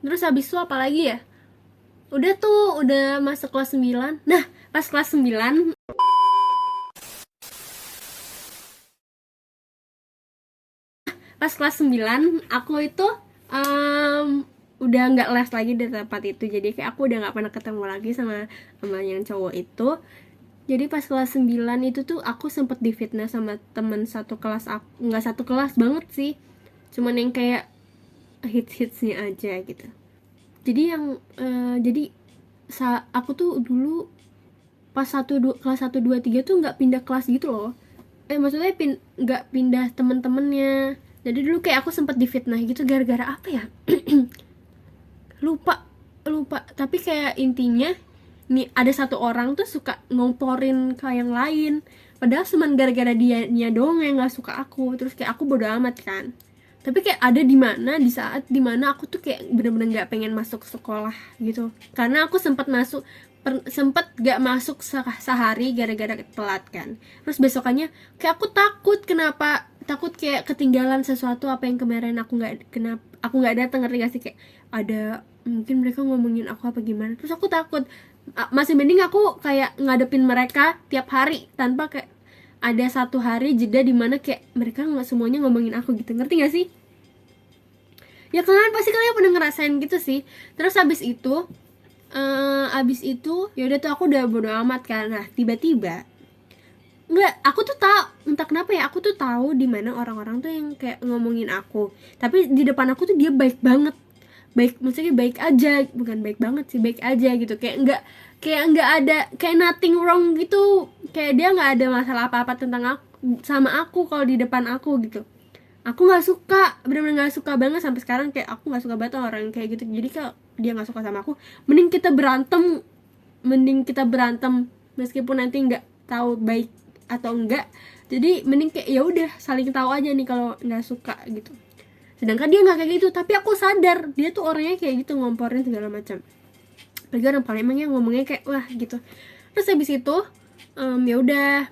Terus habis itu apa lagi ya, udah tuh udah masuk kelas 9. Nah pas kelas 9, pas kelas 9 aku itu udah nggak les lagi di tempat itu, jadi kayak aku udah nggak pernah ketemu lagi sama yang cowok itu. Jadi pas kelas 9 itu tuh aku sempet difitnah sama temen satu kelas aku, nggak satu kelas banget sih, cuman yang kayak hits-hitsnya aja gitu. Jadi yang jadi aku tuh dulu pas kelas 1 2 3 tuh nggak pindah kelas gitu loh. Maksudnya nggak pindah temen-temennya. Jadi dulu kayak aku sempet difitnah gitu gara-gara apa ya, lupa lupa tapi kayak intinya nih ada satu orang tuh suka ngomporin ke yang lain, padahal cuman gara-gara dia doang yang nggak suka aku. Terus kayak aku bodo amat kan, tapi kayak ada di saat dimana aku tuh kayak bener-bener nggak pengen masuk sekolah gitu, karena aku sempat gak masuk sehari gara-gara telat kan. Terus besokannya kayak aku takut kayak ketinggalan sesuatu apa yang kemarin aku nggak datang, ngerti gak sih, kayak ada mungkin mereka ngomongin aku apa gimana. Terus aku takut. Masih mending aku kayak ngadepin mereka tiap hari tanpa kayak ada satu hari jeda dimana kayak mereka nggak semuanya ngomongin aku gitu, ngerti gak sih? Ya kalian pasti kalian pernah ngerasain gitu sih. Terus abis itu ya udah tuh aku udah bodo amat kan. Nah tiba-tiba nggak, aku tuh tahu entah kenapa ya, aku tuh tahu di mana orang-orang tuh yang kayak ngomongin aku, tapi di depan aku tuh dia baik banget. Baik maksudnya baik aja, bukan baik banget sih, baik aja gitu, kayak nggak ada, kayak nothing wrong gitu, kayak dia nggak ada masalah apa-apa tentang aku sama aku kalau di depan aku gitu. Aku nggak suka, benar-benar nggak suka banget sampai sekarang, kayak aku nggak suka banget orang kayak gitu. Jadi kalau dia nggak suka sama aku, mending kita berantem meskipun nanti nggak tahu baik atau enggak. Jadi mending kayak ya udah saling tahu aja nih kalau nggak suka gitu. Sedangkan dia nggak kayak gitu, tapi aku sadar dia tuh orangnya kayak gitu, ngomporin segala macam. Lagi orang Palembang yang ngomongnya kayak wah gitu. Terus habis itu ya udah.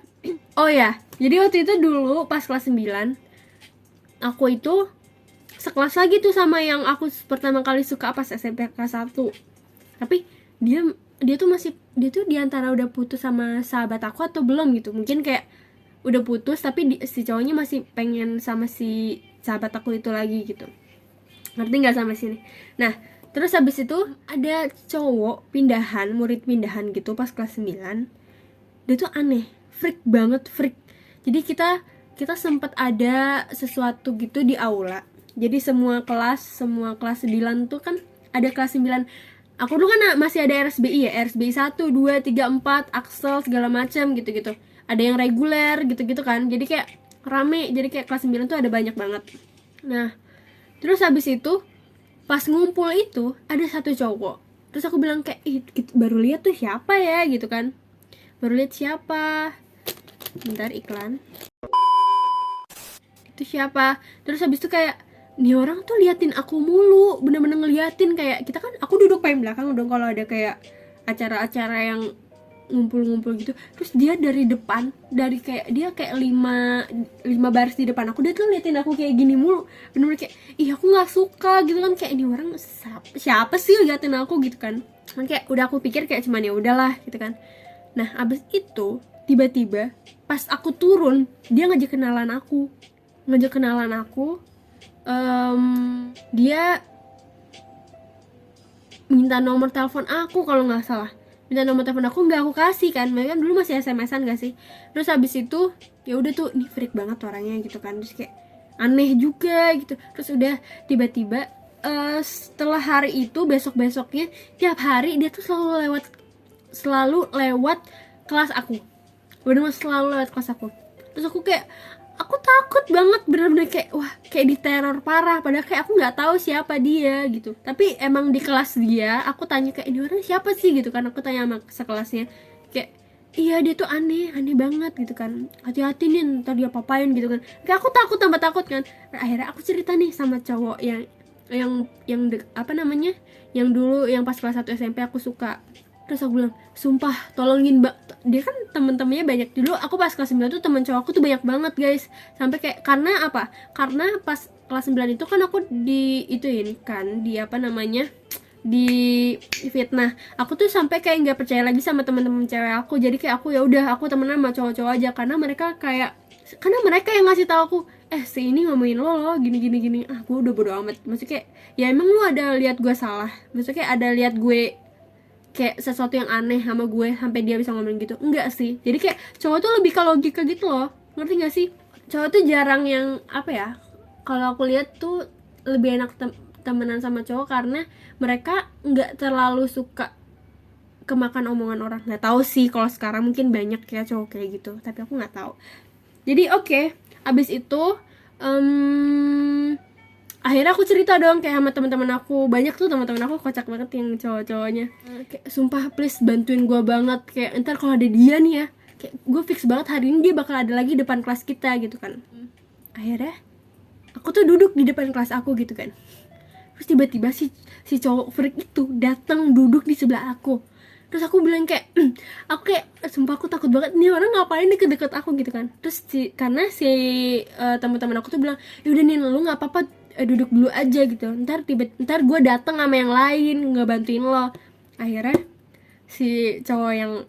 Oh ya, jadi waktu itu dulu pas kelas 9 aku itu sekelas lagi tuh sama yang aku pertama kali suka pas SMP kelas 1. Tapi dia dia tuh diantara udah putus sama sahabat aku atau belum gitu. Mungkin kayak udah putus tapi si cowoknya masih pengen sama si sahabat aku itu lagi gitu. Ngerti nggak sama sini? Nah, terus habis itu ada cowok pindahan, murid pindahan gitu pas kelas 9. Dia tuh aneh, freak banget, freak. Jadi kita sempat ada sesuatu gitu di aula. Jadi semua kelas 9 tuh kan ada kelas 9. Aku dulu kan masih ada RSBI ya, RSBI 1 2 3 4 Axel segala macam gitu-gitu. Ada yang reguler gitu-gitu kan. Jadi kayak rame, jadi kayak kelas 9 tuh ada banyak banget. Nah, terus habis itu pas ngumpul itu ada satu cowok. Terus aku bilang kayak, baru lihat tuh siapa ya gitu kan. Baru lihat siapa. Bentar iklan. Itu siapa? Terus habis itu kayak nih orang tuh liatin aku mulu, bener-bener ngeliatin. Kayak kita kan, aku duduk paling belakang dong kalau ada kayak acara-acara yang ngumpul-ngumpul gitu. Terus dia dari depan, dari kayak dia kayak lima baris di depan aku, dia tuh liatin aku kayak gini mulu. Bener-bener kayak ih aku nggak suka gitu kan, kayak ini orang siapa sih liatin aku gitu kan. Kayak udah aku pikir kayak cuman ya udahlah gitu kan. Nah abis itu tiba-tiba pas aku turun dia ngajak kenalan aku. Dia minta nomor telepon aku kalau nggak salah, minta nomor telepon aku, nggak aku kasih kan, mereka kan dulu masih SMS-an gak sih. Terus habis itu ya udah tuh, ini freak banget orangnya gitu kan. Terus kayak aneh juga gitu. Terus udah tiba-tiba setelah hari itu, besok-besoknya tiap hari dia tuh selalu lewat kelas aku, bener-bener selalu lewat kelas aku. Terus aku takut banget, bener-bener kayak wah, kayak diteror parah. Padahal kayak aku nggak tahu siapa dia gitu, tapi emang di kelas dia aku tanya kayak ini orang siapa sih gitu kan. Aku tanya sama sekelasnya kayak iya dia tuh aneh aneh banget gitu kan, hati-hati nih ntar dia papain gitu kan. Kayak aku takut, tambah takut kan. Nah, akhirnya aku cerita nih sama cowok yang apa namanya, yang dulu yang pas kelas 1 SMP aku suka. Terus aku bilang, sumpah tolongin mbak, dia kan temen-temennya banyak. Dulu aku pas kelas 9 tuh temen cowok aku tuh banyak banget guys. Sampai kayak, karena apa, karena pas kelas 9 itu kan aku di ituin kan, di apa namanya, di fitnah. Aku tuh sampai kayak nggak percaya lagi sama teman-teman cewek aku. Jadi kayak aku ya udah, aku temenan sama cowok-cowok aja, karena mereka yang ngasih tahu aku, si ini ngomongin lo gini gini gini. Aku udah bodo amat. Maksudnya kayak, ya emang lu ada lihat gue salah? Maksudnya kayak ada lihat gue kayak sesuatu yang aneh sama gue sampai dia bisa ngomong gitu? Enggak sih. Jadi kayak cowok tuh lebih ke logika gitu loh, ngerti gak sih? Cowok tuh jarang yang apa ya, kalau aku lihat tuh lebih enak temenan sama cowok karena mereka nggak terlalu suka kemakan omongan orang. Nggak tahu sih kalau sekarang mungkin banyak ya cowok kayak gitu, tapi aku nggak tahu. Jadi oke, abis itu akhirnya aku cerita dong kayak sama teman-teman aku. Banyak tuh teman-teman aku kocak banget yang cowok-cowoknya. Kayak sumpah please bantuin gue banget, kayak ntar kalau ada dia nih ya, kayak gue fix banget hari ini dia bakal ada lagi depan kelas kita gitu kan. Akhirnya aku tuh duduk di depan kelas aku gitu kan. Terus tiba-tiba si cowok freak itu datang duduk di sebelah aku. Terus aku bilang kayak aku kayak sumpah aku takut banget nih orang ngapain deket-deket aku gitu kan. Terus karena si teman-teman aku tuh bilang, yaudah nih lu nggak apa-apa, duduk dulu aja gitu, ntar gue dateng sama yang lain ngebantuin lo. Akhirnya si cowok yang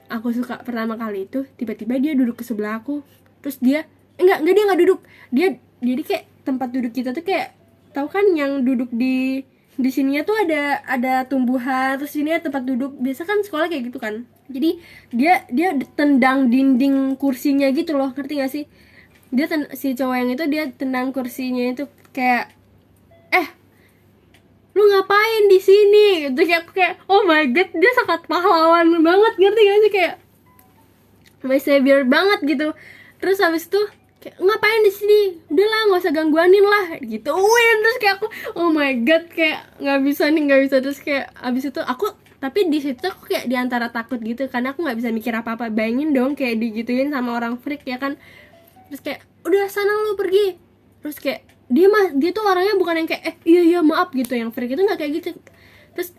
aku suka pertama kali itu tiba-tiba dia duduk ke sebelah aku. Terus dia enggak dia nggak duduk, dia jadi kayak tempat duduk kita tuh kayak, tahu kan yang duduk di sininya tuh ada tumbuhan, terus sini ada tempat duduk biasa kan sekolah kayak gitu kan. Jadi dia tendang dinding kursinya gitu loh, ngerti gak sih? Si cowok yang itu dia tendang kursinya itu kayak, lu ngapain di sini gitu. Kayak aku kayak, oh my god, dia sangat pahlawan banget, ngerti gak sih, kayak my savior banget gitu. Terus habis itu kayak, ngapain di sini, udahlah nggak usah gangguanin lah gitu. Terus kayak aku, oh my god, kayak nggak bisa. Terus kayak abis itu aku, tapi di situ aku kayak diantara takut gitu karena aku nggak bisa mikir apa-apa. Bayangin dong kayak digituin sama orang freak ya kan. Terus kayak, udah sana lu pergi. Terus kayak dia tuh orangnya bukan yang kayak iya maaf gitu, yang freak itu nggak kayak gitu. Terus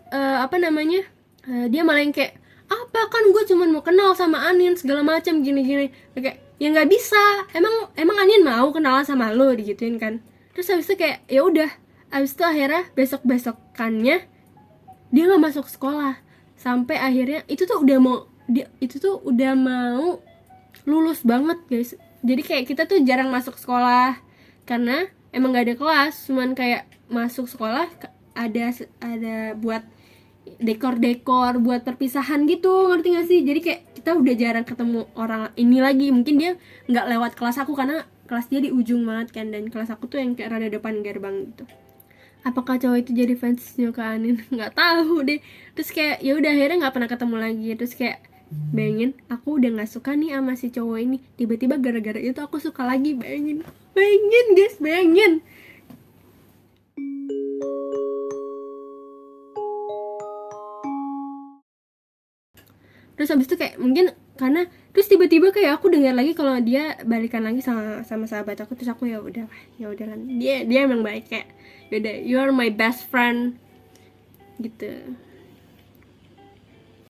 dia malah yang kayak, apa kan gue cuman mau kenal sama Anin segala macam gini kayak, ya nggak bisa, emang Anin mau kenalan sama lo, digituin kan. Terus habis itu kayak ya udah, habis itu akhirnya besokannya dia nggak masuk sekolah sampai akhirnya itu tuh udah mau lulus banget guys. Jadi kayak kita tuh jarang masuk sekolah karena emang nggak ada kelas, cuman kayak masuk sekolah ada buat dekor buat perpisahan gitu, ngerti gak sih? Jadi kayak kita udah jarang ketemu orang ini lagi. Mungkin dia nggak lewat kelas aku karena kelas dia di ujung banget kan, dan kelas aku tuh yang kayak rada depan gerbang gitu. Apakah cowok itu jadi fansnya ke Anin? Nggak tahu deh. Terus kayak ya udah akhirnya nggak pernah ketemu lagi. Terus kayak bayangin, aku udah nggak suka nih sama si cowok ini, tiba-tiba gara-gara itu aku suka lagi. Bayangin guys, bayangin. Terus habis itu kayak mungkin karena terus tiba-tiba kayak aku dengar lagi kalau dia balikan lagi sama sahabat aku. Terus aku ya udah kan, dia emang baik, kayak yaudah, you are my best friend gitu.